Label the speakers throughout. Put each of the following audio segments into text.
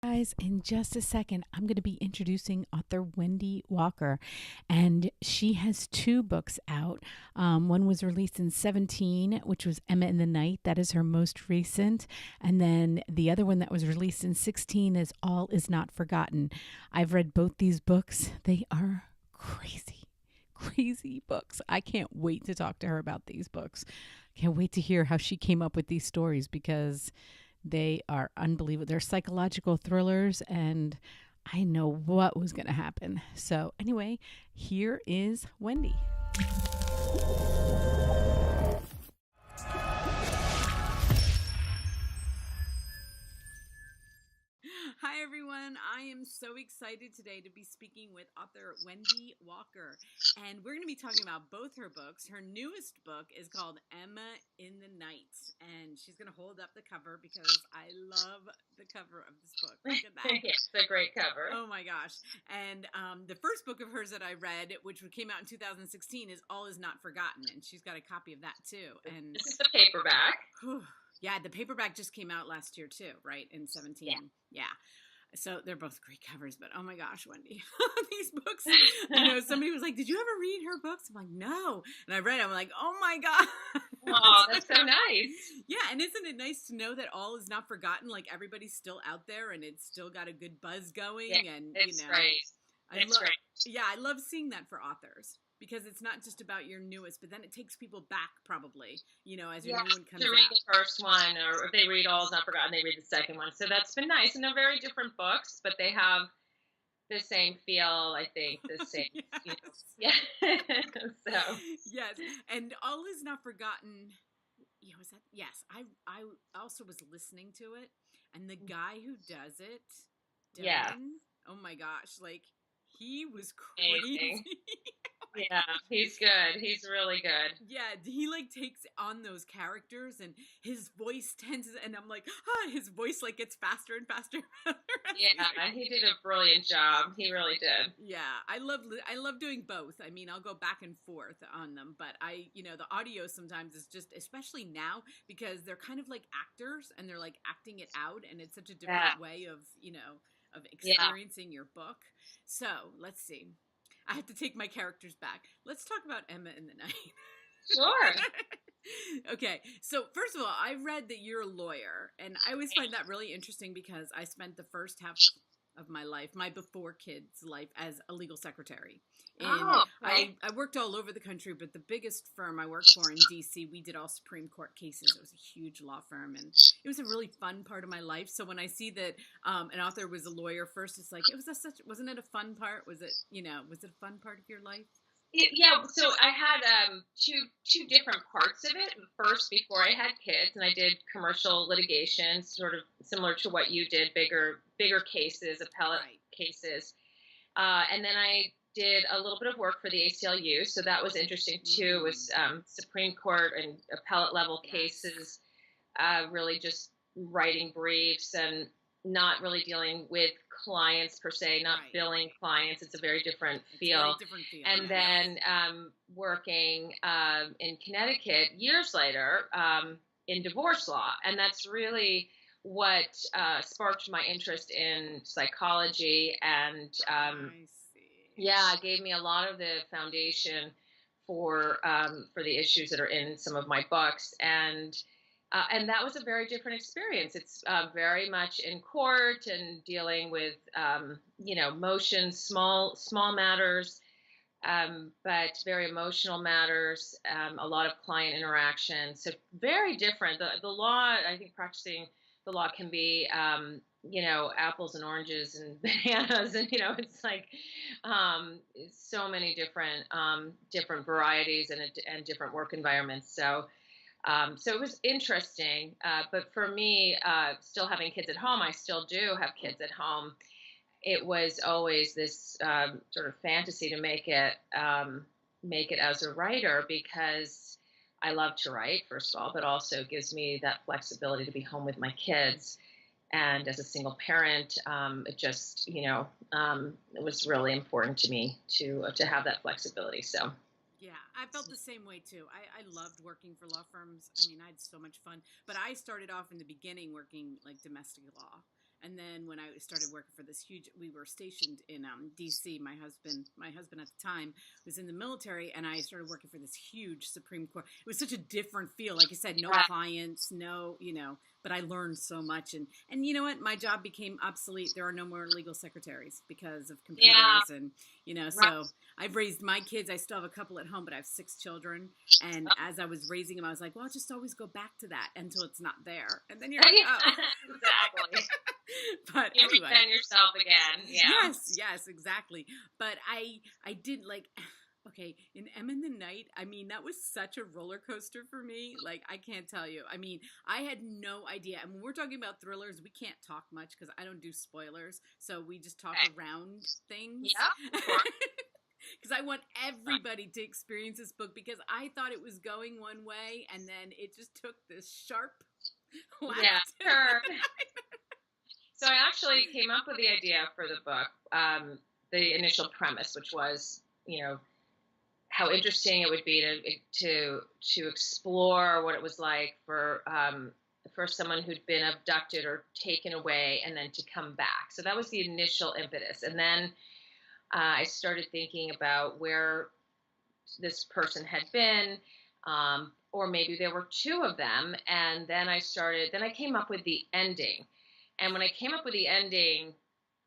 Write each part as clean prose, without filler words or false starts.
Speaker 1: Guys, in just a second, I'm going to be introducing author Wendy Walker, and she has two books out. One was released in 17, which was Emma in the Night. That is her most recent. And then the other one that was released in 16 is All Is Not Forgotten. I've read both these books. They are crazy, crazy books. I can't wait to talk to her about these books. Can't wait to hear how she came up with these stories because they are unbelievable. They're psychological thrillers, and I know what was going to happen. So, anyway, here is Wendy. Hi, everyone. I am so excited today to be speaking with author Wendy Walker. And we're going to be talking about both her books. Her newest book is called Emma in the Night. And she's going to hold up the cover because I love the cover of this book. Look at that.
Speaker 2: It's a great cover.
Speaker 1: Oh, my gosh. And the first book of hers that I read, which came out in 2016, is All Is Not Forgotten. And she's got a copy of that, too. And
Speaker 2: this is the paperback.
Speaker 1: Yeah, the paperback just came out last year too, right? In 17. Yeah. So they're both great covers, but oh my gosh, Wendy, these books, somebody was like, did you ever read her books? I'm like, no. And I read it, I'm like, oh my God.
Speaker 2: Oh, that's so nice.
Speaker 1: Yeah, and isn't it nice to know that all is not forgotten? Like everybody's still out there and it's still got a good buzz going.
Speaker 2: Yeah,
Speaker 1: and
Speaker 2: it's great. Great.
Speaker 1: Yeah, I love seeing that for authors. Because it's not just about your newest, but then it takes people back probably, as your new one comes out.
Speaker 2: To read the first one, or if they read All Is Not Forgotten, they read the second one. So that's been nice. And they're very different books, but they have the same feel, I think, the same.
Speaker 1: Yes.
Speaker 2: So.
Speaker 1: Yes. And All Is Not Forgotten, is that? Yes. I also was listening to it, and the guy who does it, Dylan, oh my gosh, like, he was crazy.
Speaker 2: Yeah, he's good. He's really good.
Speaker 1: Yeah, he like takes on those characters, and his voice tenses, and I'm like, his voice like gets faster and faster.
Speaker 2: Yeah, he did a brilliant job. He really did.
Speaker 1: Yeah, I love doing both. I mean, I'll go back and forth on them, but the audio sometimes is just, especially now, because they're kind of like actors and they're like acting it out, and it's such a different way of of experiencing your book. So let's see. I have to take my characters back. Let's talk about Emma in the Night.
Speaker 2: Sure.
Speaker 1: Okay, so first of all, I read that you're a lawyer, and I always find that really interesting because I spent the first half of my life, my before kids life, as a legal secretary. And I worked all over the country, but the biggest firm I worked for in DC, we did all Supreme Court cases. It was a huge law firm, and it was a really fun part of my life. So when I see that an author was a lawyer first, it's like, wasn't it a fun part? Was it a fun part of your life?
Speaker 2: Yeah, so I had two different parts of it. First, before I had kids, and I did commercial litigation, sort of similar to what you did, bigger cases, appellate cases. And then I did a little bit of work for the ACLU, so that was interesting too. It was Supreme Court and appellate level cases, really just writing briefs and not really dealing with clients per se, not billing clients. It's a very different feel. And then working in Connecticut years later in divorce law. And that's really what sparked my interest in psychology, and it gave me a lot of the foundation for the issues that are in some of my books. And that was a very different experience. It's very much in court and dealing with, motions, small matters, but very emotional matters, a lot of client interaction. So very different. The law, I think practicing the law can be, apples and oranges and bananas. And, it's like so many different varieties and different work environments. So it was interesting, but for me, still having kids at home, I still do have kids at home. It was always this sort of fantasy to make it as a writer, because I love to write, first of all, but also gives me that flexibility to be home with my kids. And as a single parent, it just, it was really important to me to have that flexibility. So.
Speaker 1: Yeah, I felt the same way too. I loved working for law firms. I mean, I had so much fun. But I started off in the beginning working like domestic law. And then when I started working for this huge, we were stationed in D.C. My husband at the time was in the military, and I started working for this huge Supreme Court. It was such a different feel. Like I said, no clients, no, but I learned so much. And you know what? My job became obsolete. There are no more legal secretaries because of computers and, so I've raised my kids. I still have a couple at home, but I have 6 children. And as I was raising them, I was like, well, I'll just always go back to that until it's not there. And then you're like, oh.
Speaker 2: Exactly.
Speaker 1: But
Speaker 2: you
Speaker 1: anyway.
Speaker 2: reinvent yourself again. Yeah.
Speaker 1: Yes, exactly. But I did okay, in M in the Night, I mean, that was such a roller coaster for me. Like, I can't tell you. I mean, I had no idea. And when we're talking about thrillers, we can't talk much because I don't do spoilers. So we just talk around things.
Speaker 2: Yeah.
Speaker 1: Because I want everybody to experience this book, because I thought it was going one way and then it just took this sharp left.
Speaker 2: Yeah, sure. So I actually came up with the idea for the book, the initial premise, which was, how interesting it would be to explore what it was like for someone who'd been abducted or taken away and then to come back. So that was the initial impetus. And then I started thinking about where this person had been, or maybe there were 2 of them. And then I came up with the ending. And when I came up with the ending,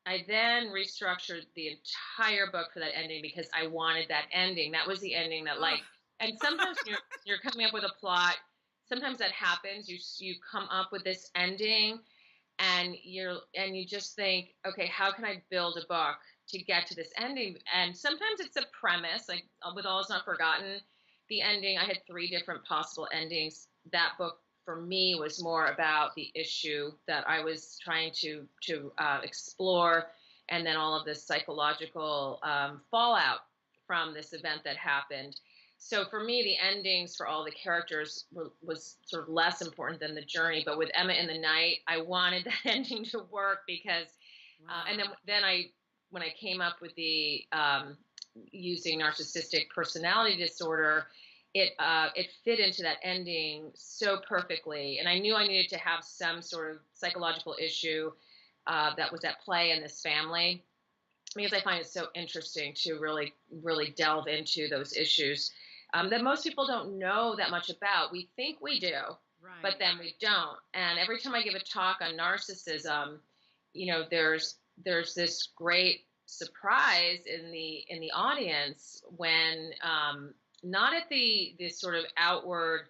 Speaker 2: I then restructured the entire book for that ending because I wanted that ending. That was the ending that, and sometimes you're coming up with a plot. Sometimes that happens. You come up with this ending, and you just think, okay, how can I build a book to get to this ending? And sometimes it's a premise, like with All Is Not Forgotten. The ending, I had 3 different possible endings. That book, for me, was more about the issue that I was trying to explore, and then all of this psychological fallout from this event that happened. So for me, the endings for all the characters was sort of less important than the journey. But with Emma in the Night, I wanted that ending to work because, and then when I came up with the using narcissistic personality disorder, it fit into that ending so perfectly. And I knew I needed to have some sort of psychological issue that was at play in this family, because I find it so interesting to really, really delve into those issues that most people don't know that much about. We think we do, but then we don't. And every time I give a talk on narcissism, there's this great surprise in the audience when not at the sort of outward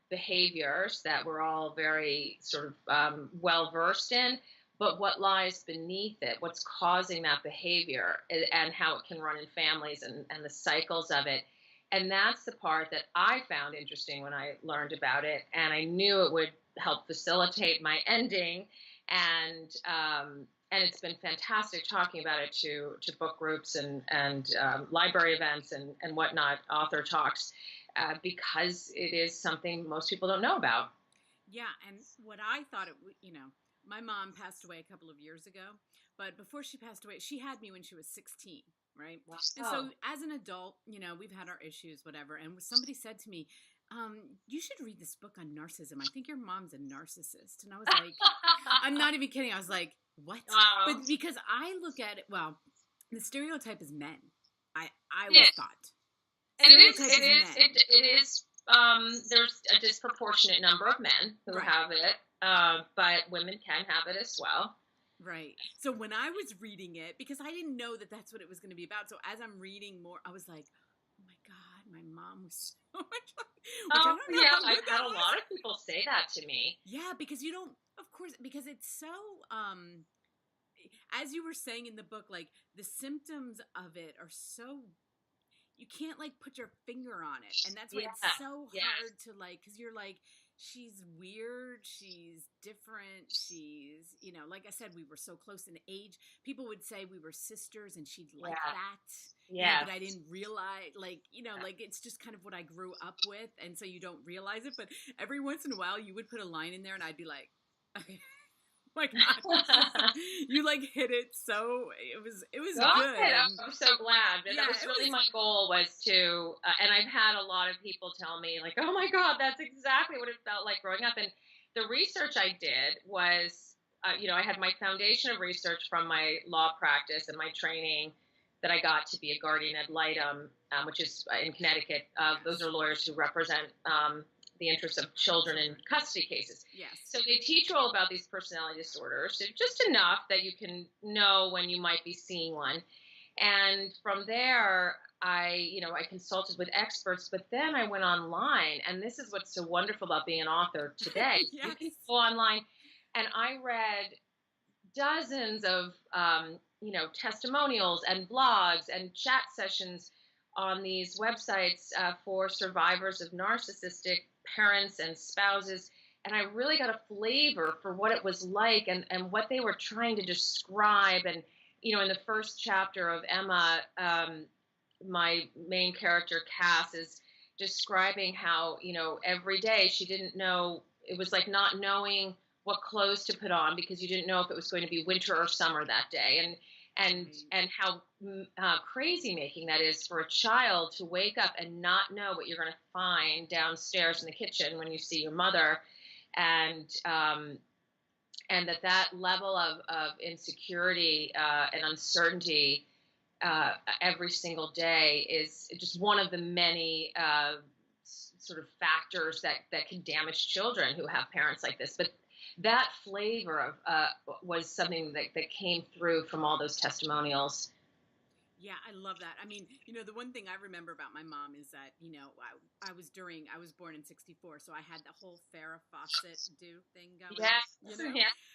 Speaker 2: behaviors that we're all very sort of well versed in, but what lies beneath it, what's causing that behavior, and how it can run in families and the cycles of it. And that's the part that I found interesting when I learned about it, and I knew it would help facilitate my ending. And it's been fantastic talking about it to book groups and library events and whatnot, author talks, because it is something most people don't know about.
Speaker 1: Yeah, and what I thought my mom passed away a couple of years ago, but before she passed away, she had me when she was 16, right? Wow. And so as an adult, we've had our issues, whatever, and somebody said to me, you should read this book on narcissism. I think your mom's a narcissist. And I was like, I'm not even kidding. I was like, what? Wow. But because I look at it, the stereotype is men. I always thought.
Speaker 2: And it is, there's a disproportionate number of men who have it, but women can have it as well.
Speaker 1: Right. So when I was reading it, because I didn't know that that's what it was going to be about. So as I'm reading more, I was like, oh my God, my mom was so much like,
Speaker 2: I've had a lot of people say that to me.
Speaker 1: Yeah, because you don't, of course, because it's so, as you were saying in the book, like the symptoms of it are so, you can't like put your finger on it. And that's why it's so hard to because you're like, she's weird, she's different, she's, like I said, we were so close in age. People would say we were sisters and she'd like that. Yeah. But I didn't realize, like it's just kind of what I grew up with. And so you don't realize it. But every once in a while you would put a line in there and I'd be like, okay. My God, you like hit it. So it was good.
Speaker 2: I'm so glad. That was really my goal, was to, and I've had a lot of people tell me like, oh my God, that's exactly what it felt like growing up. And the research I did was I had my foundation of research from my law practice and my training that I got to be a guardian ad litem, which is in Connecticut. Those are lawyers who represent the interests of children in custody cases.
Speaker 3: Yes.
Speaker 2: So they teach you all about these personality disorders, so just enough that you can know when you might be seeing one. And from there, I consulted with experts, but then I went online, and this is what's so wonderful about being an author today.
Speaker 3: Yes.
Speaker 2: You can go online, and I read dozens of testimonials and blogs and chat sessions on these websites for survivors of narcissistic parents and spouses. And I really got a flavor for what it was like and what they were trying to describe. And, in the first chapter of Emma, my main character, Cass, is describing how, every day she didn't know, it was like not knowing what clothes to put on because you didn't know if it was going to be winter or summer that day. And how crazy making that is for a child to wake up and not know what you're going to find downstairs in the kitchen when you see your mother. And that level of insecurity and uncertainty every single day is just one of the many sort of factors that can damage children who have parents like this. But that flavor of was something that came through from all those testimonials.
Speaker 3: Yeah, I love that. I mean, the one thing I remember about my mom is that, I was born in 1964, so I had the whole Farrah Fawcett thing going.
Speaker 2: Yeah.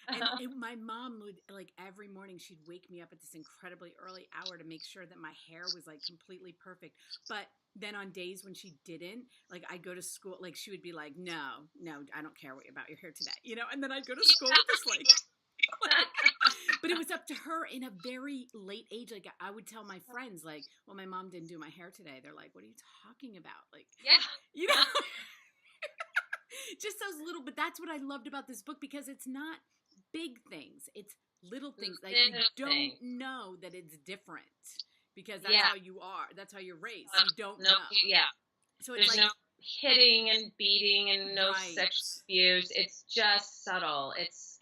Speaker 3: And my mom would, like, every morning she'd wake me up at this incredibly early hour to make sure that my hair was, like, completely perfect. But then on days when she didn't, like, I'd go to school, like, she would be like, no, I don't care about your hair today, and then I'd go to school with this, like but it was up to her in a very late age. Like, I would tell my friends, like, well, my mom didn't do my hair today. They're like, what are you talking about? Like, just those little, but that's what I loved about this book, because it's not big things. It's little things that you don't know that it's different, because that's how you are. That's how you're raised. You don't know.
Speaker 2: Yeah.
Speaker 3: So it's
Speaker 2: There's no hitting and beating and no sexual abuse. It's just subtle. It's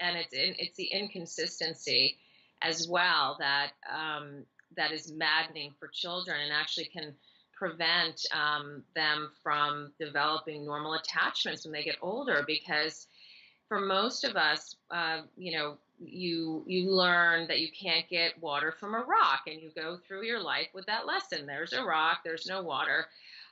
Speaker 2: the inconsistency as well that is maddening for children and actually can prevent them from developing normal attachments when they get older. Because for most of us, you learn that you can't get water from a rock, and you go through your life with that lesson. There's a rock, there's no water.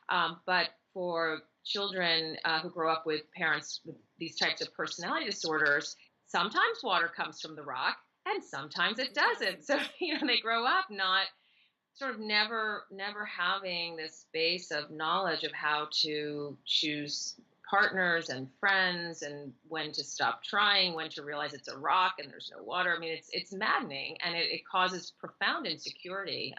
Speaker 2: But for children who grow up with parents with these types of personality disorders, sometimes water comes from the rock and sometimes it doesn't. So, they grow up never having this base of knowledge of how to choose partners and friends and when to stop trying, when to realize it's a rock and there's no water. I mean, it's maddening, and it causes profound insecurity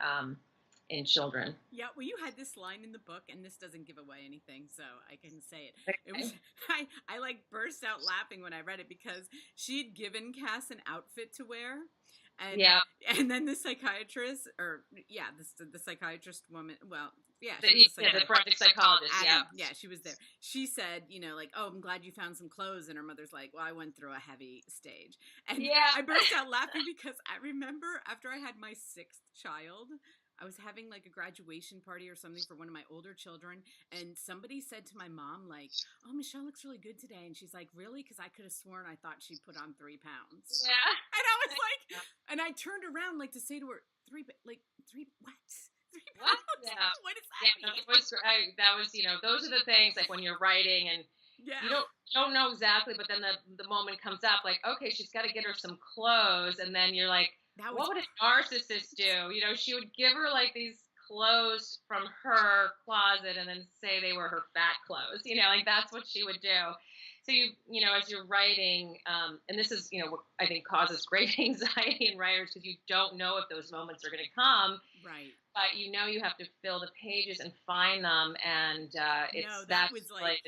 Speaker 2: in children.
Speaker 3: Yeah, well, you had this line in the book, and this doesn't give away anything, so I can say it.
Speaker 2: Okay.
Speaker 3: It was I like burst out laughing when I read it, because she had given Cass an outfit to wear, and then the psychiatrist, the psychiatrist woman,
Speaker 2: the forensic psychologist,
Speaker 3: she was there. She said, like, oh, I'm glad you found some clothes, and her mother's like, well, I went through a heavy stage, and I burst out laughing because I remember after I had my 6th child, I was having like a graduation party or something for one of my older children, and somebody said to my mom, like, oh, Michelle looks really good today. And she's like, really? Because I could have sworn I thought she put on 3 pounds.
Speaker 2: Yeah.
Speaker 3: And I was like, and I turned around like to say to her, 3 what? 3 pounds?
Speaker 2: What?
Speaker 3: Yeah. What is that mean?
Speaker 2: That was, those are the things, like when you're writing and you don't know exactly, but then the moment comes up, like, okay, she's got to get her some clothes. And then you're like, what would a narcissist do? She would give her like these clothes from her closet and then say they were her fat clothes, like that's what she would do. So as you're writing, and this is, what I think causes great anxiety in writers, because you don't know if those moments are going to come.
Speaker 3: Right.
Speaker 2: But you have to fill the pages and find them, and that's like.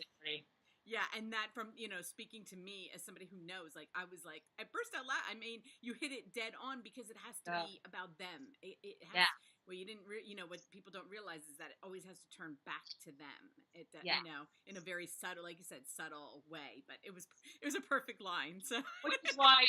Speaker 3: Yeah, and that from, speaking to me as somebody who knows, like, I was like, I burst out laughing. I mean, you hit it dead on, because it has to be about them. It has, Well, you didn't, what people don't realize is that it always has to turn back to them. It,
Speaker 2: Yeah.
Speaker 3: in a very subtle, like you said, subtle way. But it was a perfect line. So,
Speaker 2: which is why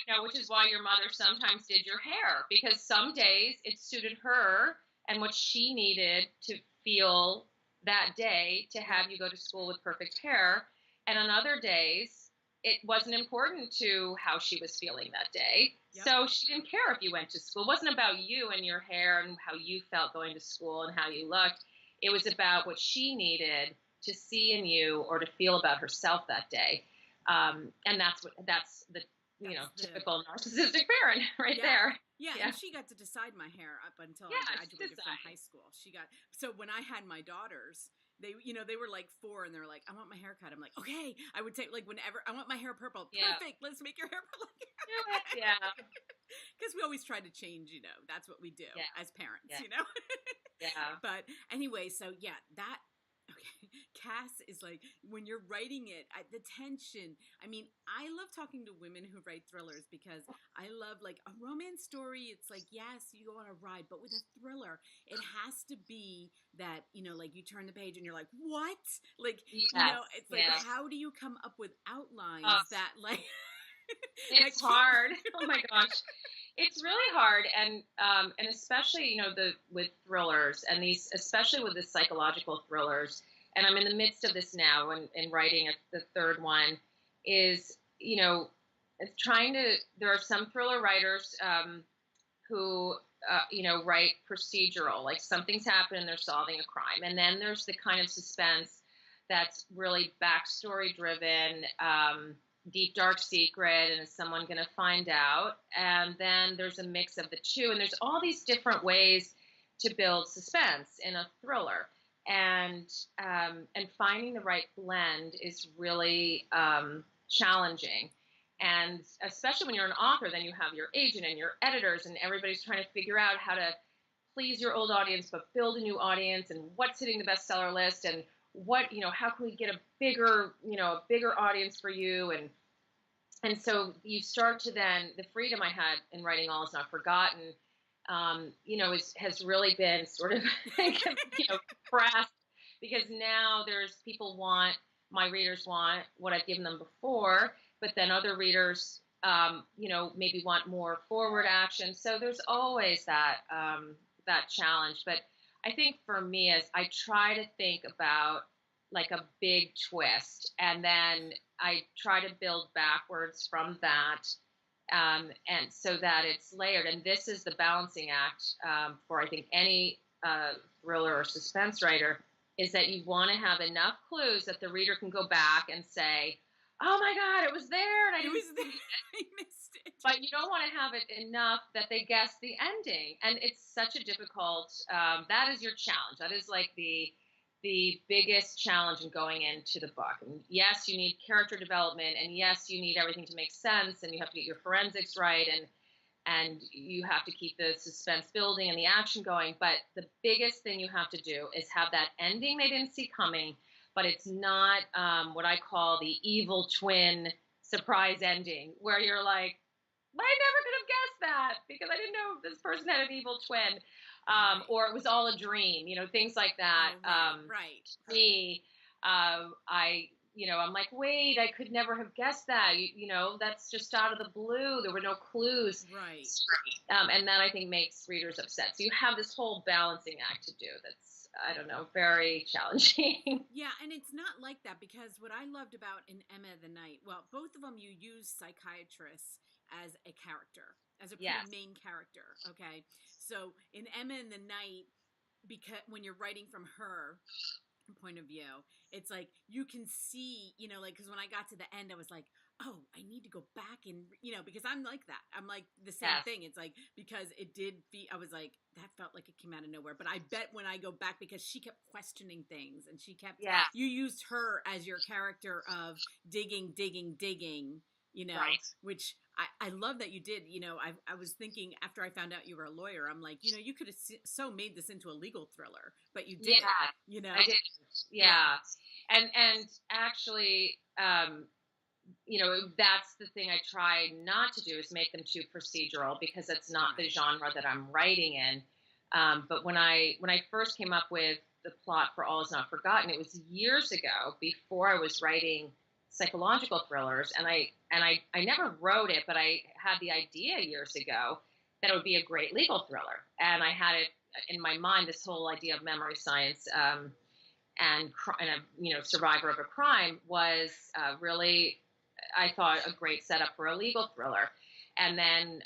Speaker 2: your mother sometimes did your hair, because some days it suited her and what she needed to feel that day to have you go to school with perfect hair, and on other days it wasn't important to how she was feeling that day.
Speaker 3: Yep.
Speaker 2: So she didn't care if you went to school. It wasn't about you and your hair and how you felt going to school and how you looked. It was about what she needed to see in you or to feel about herself that day. And that's the typical narcissistic parent right there.
Speaker 3: Yeah, and she got to decide my hair up until I graduated from high school. So when I had my daughters, they were like 4 and they're like, I want my hair cut. I'm like, okay. I would take, like, whenever I want my hair purple.
Speaker 2: Yeah.
Speaker 3: Perfect. Let's make your hair purple.
Speaker 2: Yeah.
Speaker 3: Because we always try to change, that's what we do as parents,
Speaker 2: Yeah.
Speaker 3: But anyway, so that, okay, Cass is like, when you're writing it, the tension. I mean, I love talking to women who write thrillers because I love, like, a romance story. It's like, yes, you go on a ride, but with a thriller, it has to be that, like, you turn the page and you're like, what? Like, it's like, how do you come up with outlines that, like,
Speaker 2: it's hard. Oh my gosh. It's really hard, and especially with thrillers, and these, especially with the psychological thrillers. And I'm in the midst of this now, and writing the third one. Is trying to. There are some thriller writers who write procedural, like something's happened and they're solving a crime, and then there's the kind of suspense that's really backstory driven. Deep dark secret, and is someone going to find out? And then there's a mix of the two, and there's all these different ways to build suspense in a thriller, and finding the right blend is really challenging. And especially when you're an author, then you have your agent and your editors, and everybody's trying to figure out how to please your old audience but build a new audience, and what's hitting the bestseller list, and what, how can we get a bigger audience for you? And so you start to then, the freedom I had in writing All Is Not Forgotten, has really been sort of, compressed, because now my readers want what I've given them before, but then other readers, maybe want more forward action. So there's always that challenge. But I think for me, as I try to think about like a big twist, and then I try to build backwards from that, and so that it's layered. And this is the balancing act for, I think, any thriller or suspense writer, is that you want to have enough clues that the reader can go back and say, oh my God, it was there, and I missed it. But you don't want to have it enough that they guess the ending. And it's such a difficult, that is your challenge. That is like the biggest challenge in going into the book. And yes, you need character development, and yes, you need everything to make sense, and you have to get your forensics right, and you have to keep the suspense building and the action going. But the biggest thing you have to do is have that ending they didn't see coming, but it's not what I call the evil twin surprise ending, where you're like, I never could have guessed that because I didn't know this person had an evil twin. Or it was all a dream, things like that.
Speaker 3: Right.
Speaker 2: Me, I'm like, wait, I could never have guessed that. That's just out of the blue. There were no clues.
Speaker 3: Right.
Speaker 2: And that, I think, makes readers upset. So you have this whole balancing act to do that's, I don't know, very challenging.
Speaker 3: Yeah, and it's not like that, because what I loved about in Emma the Night, well, both of them you use psychiatrists as a character, as a pretty main character, okay? So in Emma in the Night, because when you're writing from her point of view, it's like you can see, because when I got to the end, I was like, oh, I need to go back and, because I'm like that. I'm like the same thing. It's like, because it did I was like, that felt like it came out of nowhere. But I bet when I go back, because she kept questioning things, and she kept, you used her as your character of digging, right. Which I love that you did. I was thinking after I found out you were a lawyer, I'm like, you could have so made this into a legal thriller, but you didn't.
Speaker 2: I did. Yeah. And actually, that's the thing I try not to do, is make them too procedural, because it's not the genre that I'm writing in. But when I first came up with the plot for All Is Not Forgotten, it was years ago before I was writing psychological thrillers, and I never wrote it, but I had the idea years ago that it would be a great legal thriller, and I had it in my mind, this whole idea of memory science, and a survivor of a crime was really, I thought, a great setup for a legal thriller. And then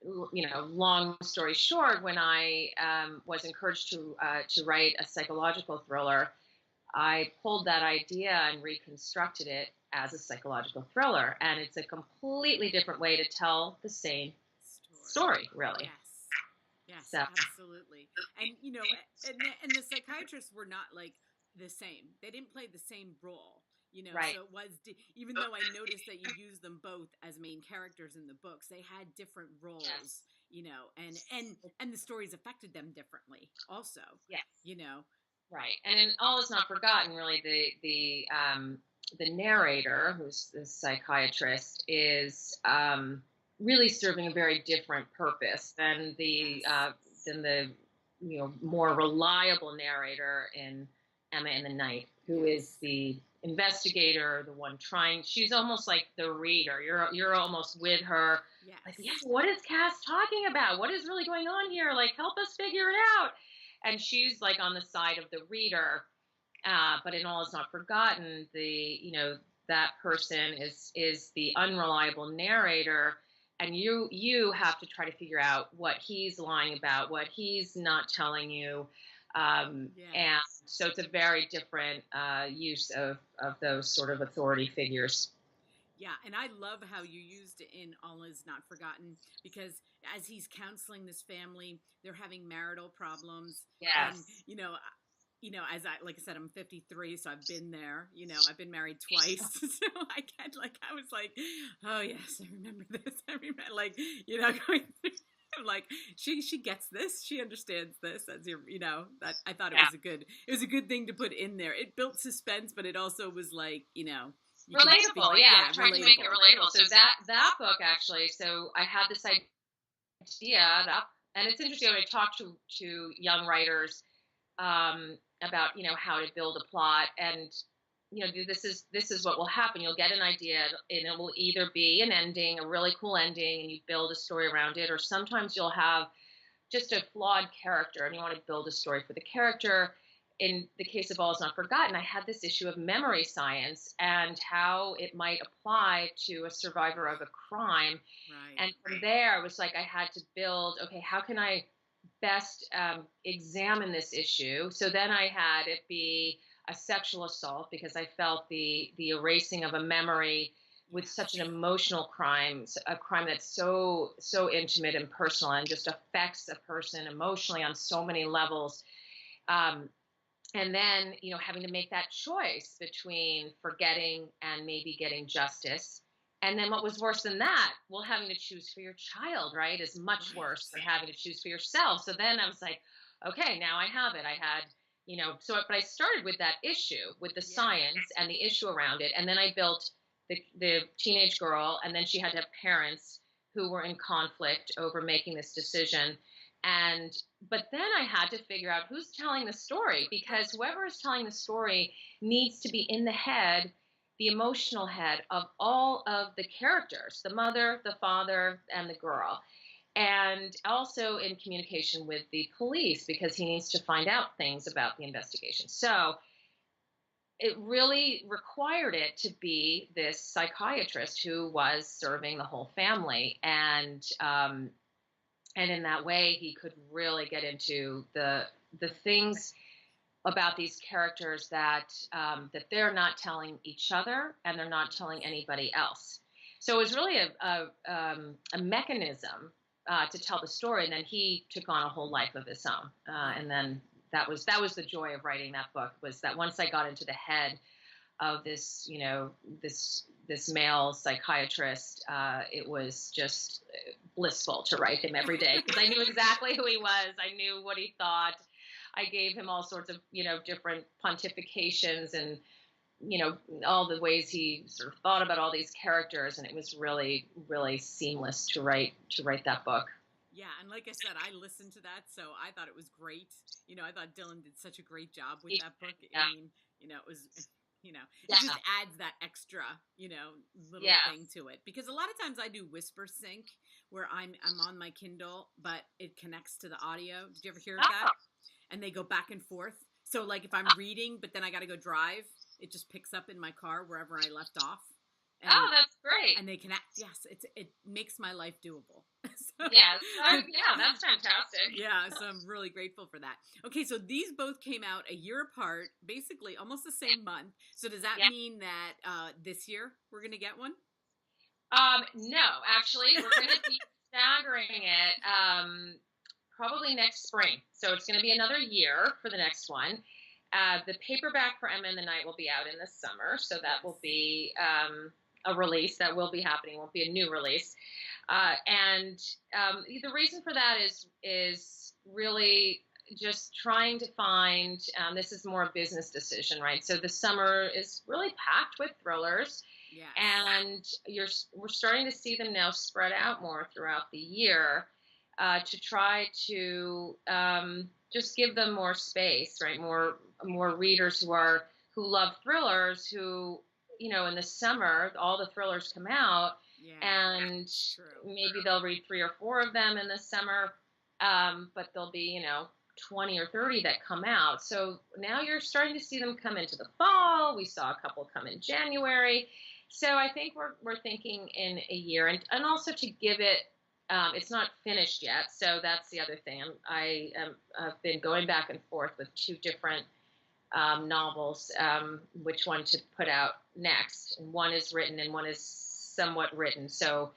Speaker 2: long story short, when I was encouraged to write a psychological thriller, I pulled that idea and reconstructed it as a psychological thriller, and it's a completely different way to tell the same story, really.
Speaker 3: Yes,
Speaker 2: So.
Speaker 3: absolutely. And and the psychiatrists were not like the same. They didn't play the same role.
Speaker 2: Right.
Speaker 3: So it was, even though I noticed that you used them both as main characters in the books, they had different roles.
Speaker 2: Yes.
Speaker 3: And the stories affected them differently also.
Speaker 2: Yes.
Speaker 3: Right.
Speaker 2: And in All Is Not Forgotten, really, the narrator, who's the psychiatrist, is really serving a very different purpose than the more reliable narrator in Emma in the Night, who is the investigator, the one trying. She's almost like the reader. You're almost with her.
Speaker 3: Yes.
Speaker 2: Like, yes, what is Cass talking about? What is really going on here? Like, help us figure it out. And she's like on the side of the reader. But in All Is Not Forgotten, that person is the unreliable narrator, and you have to try to figure out what he's lying about, what he's not telling you. And so it's a very different use of those sort of authority figures.
Speaker 3: Yeah, and I love how you used it in All Is Not Forgotten, because as he's counseling this family, they're having marital problems.
Speaker 2: Yes.
Speaker 3: And, as like I said, I'm 53, so I've been there. I've been married twice, so I was like, oh yes, I remember this. I remember, going through. I'm like, she gets this. She understands this. As that I thought it was a good thing to put in there. It built suspense, but it also was like,
Speaker 2: relatable. Yeah, trying to make it relatable. So that book actually. So I had this idea up, and it's interesting when I talk to young writers about how to build a plot, and this is what will happen. You'll get an idea, and it will either be an ending, a really cool ending, and you build a story around it, or sometimes you'll have just a flawed character, and you want to build a story for the character. In the case of All Is Not Forgotten, I had this issue of memory science and how it might apply to a survivor of a crime.
Speaker 3: Right.
Speaker 2: And from there, it was like I had to build, okay, how can I best examine this issue? So then I had it be a sexual assault, because I felt the erasing of a memory with such an emotional crime, a crime that's so intimate and personal and just affects a person emotionally on so many levels. And then, having to make that choice between forgetting and maybe getting justice. And then what was worse than that? Well, having to choose for your child, right, is much worse than having to choose for yourself. So then I was like, okay, now I have it. I had, but I started with that issue, with the science and the issue around it. And then I built the teenage girl, and then she had to have parents who were in conflict over making this decision. But then I had to figure out who's telling the story, because whoever is telling the story needs to be in the head, the emotional head of all of the characters, the mother, the father, and the girl. And also in communication with the police, because he needs to find out things about the investigation. So it really required it to be this psychiatrist who was serving the whole family. And in that way, he could really get into the things about these characters that they're not telling each other, and they're not telling anybody else. So it was really a mechanism to tell the story, and then he took on a whole life of his own. And then that was the joy of writing that book, was that once I got into the head of this, this male psychiatrist, it was just blissful to write him every day, because I knew exactly who he was. I knew what he thought. I gave him all sorts of, different pontifications and, all the ways he sort of thought about all these characters. And it was really, really seamless to write that book.
Speaker 3: Yeah, and like I said, I listened to that, so I thought it was great. I thought Dylan did such a great job with that book.
Speaker 2: Yeah.
Speaker 3: I mean, it was, it just
Speaker 2: Yeah.
Speaker 3: adds that extra, little
Speaker 2: Yeah.
Speaker 3: thing to it. Because a lot of times I do whisper sync where I'm on my Kindle, but it connects to the audio. Did you ever hear of that?
Speaker 2: Oh.
Speaker 3: And they go back and forth. So like if I'm reading, but then I got to go drive, it just picks up in my car wherever I left off. And,
Speaker 2: Oh, that's great.
Speaker 3: And they connect. Yes, it makes my life doable. So,
Speaker 2: Yes. Yeah, that's fantastic.
Speaker 3: yeah, so I'm really grateful for that. Okay, so these both came out a year apart, basically almost the same month. So does that mean that this year we're going to get one?
Speaker 2: No, actually, we're going to be staggering it probably next spring. So it's going to be another year for the next one. The paperback for Emma and the Night will be out in the summer, so that will be a release that will be happening. It won't be a new release. And the reason for that is really just trying to find, this is more a business decision, right? So the summer is really packed with thrillers.
Speaker 3: Yeah.
Speaker 2: And we're starting to see them now spread out more throughout the year to try to just give them more space, right? More readers who love thrillers, who, in the summer, all the thrillers come out. Yeah, and maybe they'll read 3 or 4 of them in the summer, but there'll be, 20 or 30 that come out. So now you're starting to see them come into the fall. We saw a couple come in January. So I think we're thinking in a year, and also to give it, it's not finished yet. So that's the other thing. I've been going back and forth with 2 different novels, which one to put out next. And one is written and one is somewhat written. So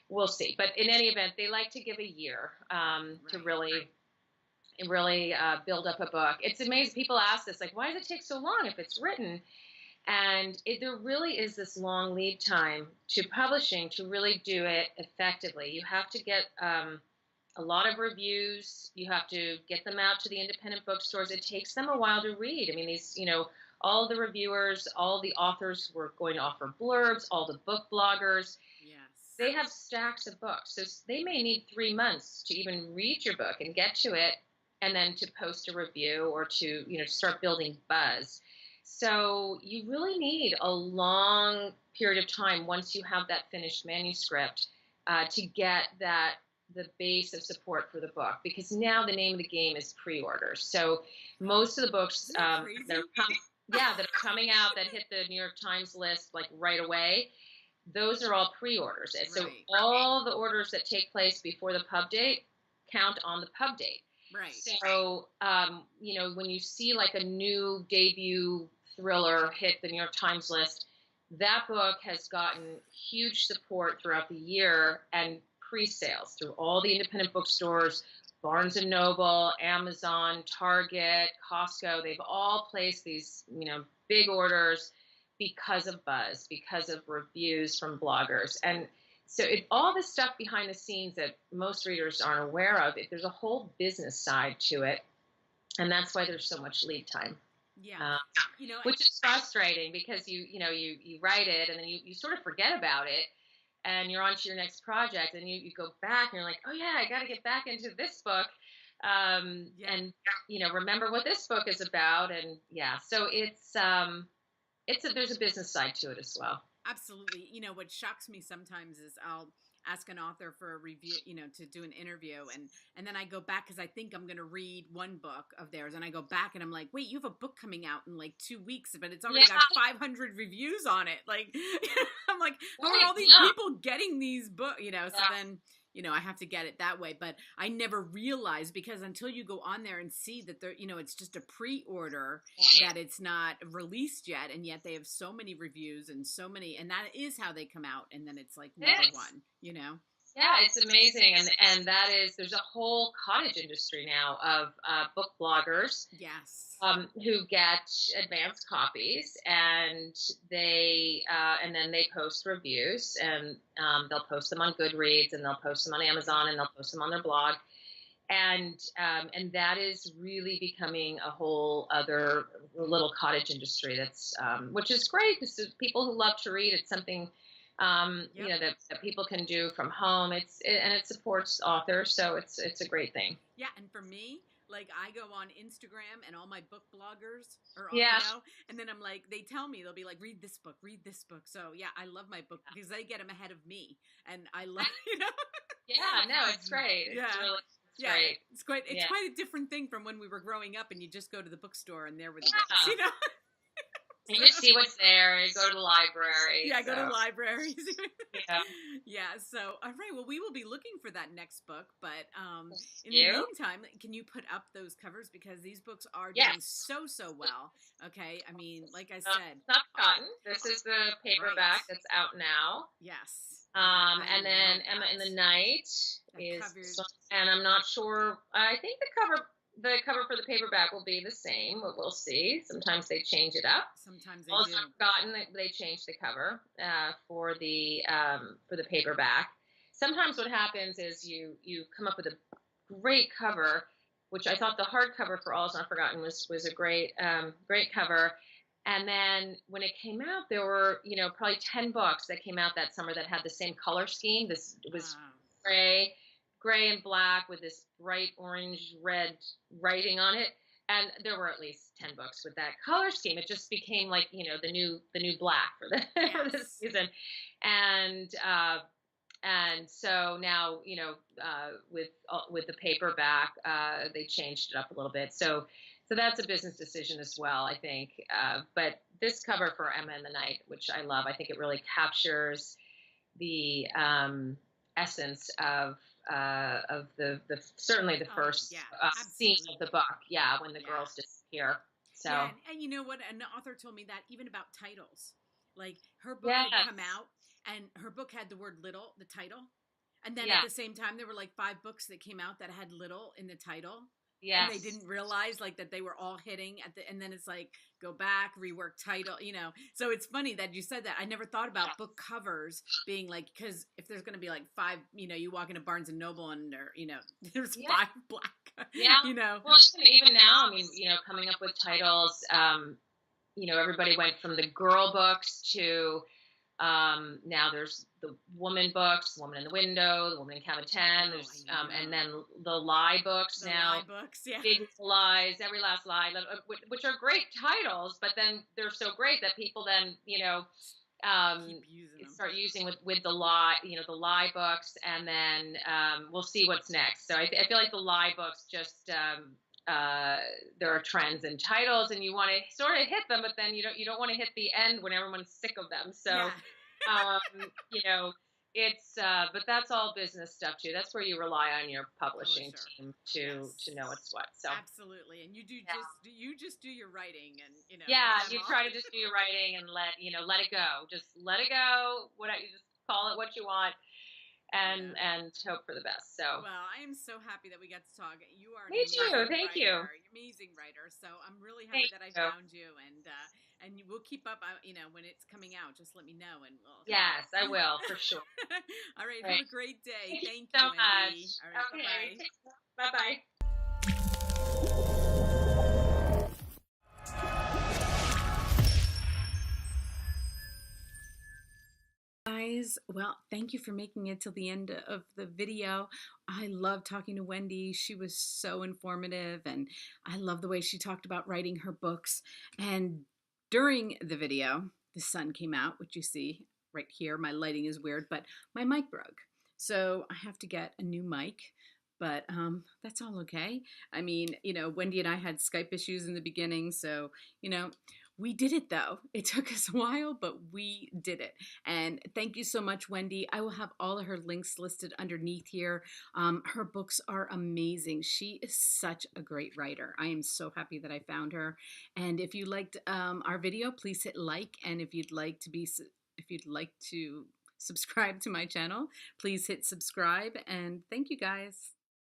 Speaker 2: we'll see. But in any event, they like to give a year to really build up a book. It's amazing. People ask this, like, why does it take so long if it's written? And there really is this long lead time to publishing to really do it effectively. You have to get a lot of reviews. You have to get them out to the independent bookstores. It takes them a while to read. I mean, these, all the reviewers, all the authors were going to offer blurbs, all the book bloggers.
Speaker 3: Yes.
Speaker 2: They have stacks of books. So they may need 3 months to even read your book and get to it, and then to post a review or to, start building buzz. So you really need a long period of time once you have that finished manuscript to get the base of support for the book, because now the name of the game is pre-orders. So most of the books that are coming out that hit the New York Times list like right away, those are all pre-orders. And so all the orders that take place before the pub date count on the pub date.
Speaker 3: Right.
Speaker 2: So, when you see like a new debut thriller hit the New York Times list, that book has gotten huge support throughout the year and pre-sales through all the independent bookstores, Barnes & Noble, Amazon, Target, Costco. They've all placed these, big orders because of buzz, because of reviews from bloggers. And so all this stuff behind the scenes that most readers aren't aware of, there's a whole business side to it. And that's why there's so much lead time.
Speaker 3: Yeah.
Speaker 2: Which is frustrating because you write it and then you sort of forget about it and you're on to your next project and you go back and you're like, oh yeah, I got to get back into this book. And, remember what this book is about. And yeah, so there's a business side to it as well.
Speaker 3: Absolutely. What shocks me sometimes is I'll ask an author for a review, to do an interview. And then I go back because I think I'm going to read one book of theirs. And I go back and I'm like, wait, you have a book coming out in like 2 weeks, but it's already got 500 reviews on it. Like, I'm like, how are all these people getting these books? So then, I have to get it that way. But I never realized, because until you go on there and see that they're, it's just a pre-order, that it's not released yet. And yet they have so many reviews and so many, and that is how they come out. And then it's like number one,
Speaker 2: Yeah, it's amazing. And there's a whole cottage industry now of book bloggers.
Speaker 3: Yes.
Speaker 2: Who get advanced copies, and then they post reviews, and they'll post them on Goodreads, and they'll post them on Amazon, and they'll post them on their blog. And that is really becoming a whole other little cottage industry that's, which is great because people who love to read, it's something you know, that people can do from home. And it supports authors, so it's a great thing.
Speaker 3: Yeah, and for me, like I go on Instagram and all my book bloggers are on,
Speaker 2: Yeah.
Speaker 3: and then I'm like, they tell me, they'll be like, read this book, read this book. So yeah, I love my book because they get them ahead of me, and I love,
Speaker 2: Yeah, no, it's great.
Speaker 3: Yeah.
Speaker 2: It's great.
Speaker 3: It's quite
Speaker 2: Yeah.
Speaker 3: quite a different thing from when we were growing up and you just go to the bookstore and there were the
Speaker 2: Yeah.
Speaker 3: books,
Speaker 2: You just see what's there. You go to the library.
Speaker 3: Yeah, go to libraries.
Speaker 2: Yeah.
Speaker 3: Yeah. So, all right. Well, we will be looking for that next book. But in
Speaker 2: You?
Speaker 3: the meantime, can you put up those covers because these books are doing so well. Okay. I mean, like I said,
Speaker 2: It's not forgotten. This is the paperback that's out now.
Speaker 3: Yes.
Speaker 2: And then Emma in the Night and I'm not sure. I think the cover for the paperback will be the same, but we'll see. Sometimes they change it up.
Speaker 3: Sometimes they
Speaker 2: also
Speaker 3: do.
Speaker 2: Forgotten that they changed the cover for the paperback. Sometimes what happens is you come up with a great cover, which I thought the hardcover for All Is Not Forgotten was a great cover. And then when it came out, there were probably 10 books that came out that summer that had the same color scheme. This was gray and black with this bright orange red writing on it, and there were at least 10 books with that color scheme. It just became like the new black for this season, and so now with the paperback they changed it up a little bit. So that's a business decision as well, I think. But this cover for Emma in the Night, which I love, I think it really captures the essence of the certainly the first scene of the book. Yeah, when the girls disappear. So
Speaker 3: and you know what? An author told me that even about titles, like her book had come out, and her book had the word "little," the title, and then at the same time there were like 5 books that came out that had "little" in the title. Yes. And they didn't realize like that they were all hitting and then it's like go back, rework title, So it's funny that you said that. I never thought about book covers being like, because if there's going to be like 5, you walk into Barnes and Noble and there's 5 black.
Speaker 2: Yeah. Well, even now, I mean, coming up with titles, everybody went from the girl books to now there's the woman books, Woman in the Window, The Woman in Cabin 10, there's and then the lie books now.
Speaker 3: Lie books, yeah.
Speaker 2: Big Lies, Every Last Lie, which are great titles, but then they're so great that people then, start using with the lie, the lie books, and then we'll see what's next. So I feel like the lie books just there are trends in titles, and you want to sort of hit them, but then you don't want to hit the end when everyone's sick of them. So, it's but that's all business stuff too. That's where you rely on your publishing team to know what's what. So
Speaker 3: absolutely, and you just do your writing, and you
Speaker 2: try to just do your writing and let it go. Just let it go. You just call it what you want. And hope for the best. So
Speaker 3: well, I am so happy that we got to talk. You are
Speaker 2: me too. Thank you.
Speaker 3: Amazing writer. So I'm really happy that I found you, and we'll keep up. When it's coming out, just let me know, and we'll.
Speaker 2: Yes, I will for sure.
Speaker 3: All right. Have a great day. Thank you
Speaker 2: so
Speaker 3: Wendy.
Speaker 2: much.
Speaker 3: All right.
Speaker 2: Okay. Bye bye.
Speaker 3: Guys, well, thank you for making it till the end of the video. I love talking to Wendy. She was so informative, and I love the way she talked about writing her books. And during the video, the sun came out, which you see right here. My lighting is weird, but my mic broke. So I have to get a new mic, but that's all okay. I mean, Wendy and I had Skype issues in the beginning, so, we did it though. It took us a while, but we did it. And thank you so much, Wendy. I will have all of her links listed underneath here. Her books are amazing. She is such a great writer. I am so happy that I found her. And if you liked our video, please hit like. And if you'd like to subscribe to my channel, please hit subscribe. And thank you guys.